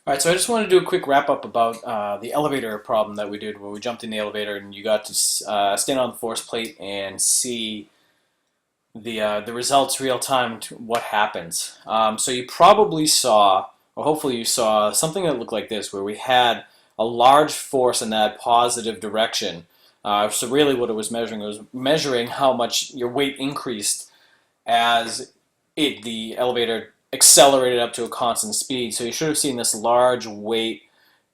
All right, so I just wanted to do a quick wrap up about the elevator problem that we did, where we jumped in the elevator and you got to stand on the force plate and see the results real time to what happens. So you probably saw, or hopefully you saw, something that looked like this, where we had a large force in that positive direction. So really, what it was measuring how much your weight increased as the elevator accelerated up to a constant speed. So you should have seen this large weight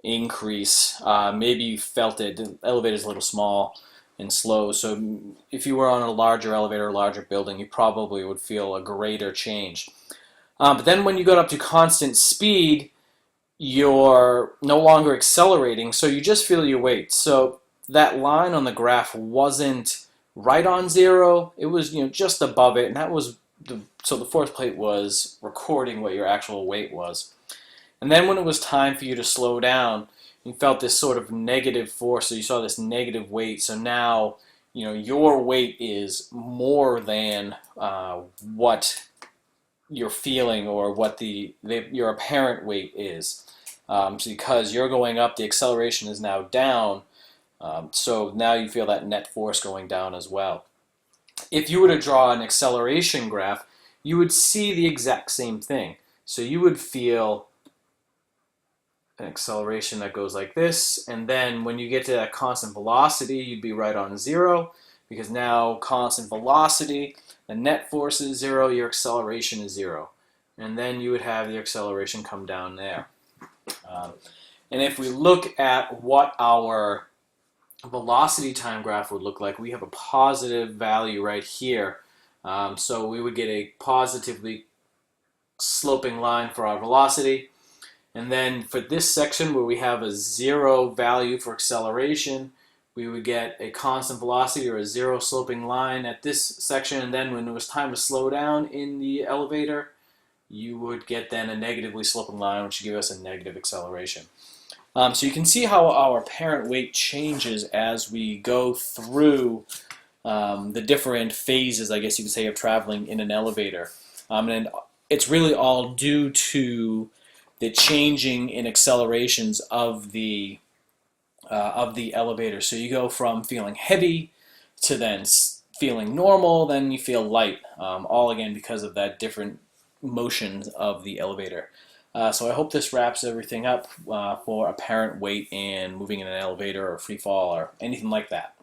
increase. Maybe you felt it. The elevator's a little small and slow, so if you were on a larger elevator, a larger building, you probably would feel a greater change. But then when you got up to constant speed, you're no longer accelerating, so you just feel your weight. So that line on the graph wasn't right on zero; it was just above it, and that was the force plate was recording what your actual weight was. And then when it was time for you to slow down, you felt this sort of negative force, so you saw this negative weight. So now your weight is more than what you're feeling or what your apparent weight is. So because you're going up, the acceleration is now down. So now you feel that net force going down as well. If you were to draw an acceleration graph, you would see the exact same thing. So you would feel an acceleration that goes like this, and then when you get to that constant velocity, you'd be right on zero, because now constant velocity, the net force is zero, your acceleration is zero. And then you would have the acceleration come down there. And if we look at what our velocity time graph would look like, we have a positive value right here. So we would get a positively sloping line for our velocity. And then for this section where we have a zero value for acceleration, we would get a constant velocity or a zero sloping line at this section. And then when it was time to slow down in the elevator, you would get then a negatively sloping line, which would give us a negative acceleration. So you can see how our apparent weight changes as we go through the different phases, I guess you could say, of traveling in an elevator. And it's really all due to the changing in accelerations of the elevator. So you go from feeling heavy to then feeling normal, then you feel light, all again because of that different motions of the elevator. So I hope this wraps everything up for apparent weight and moving in an elevator or free fall or anything like that.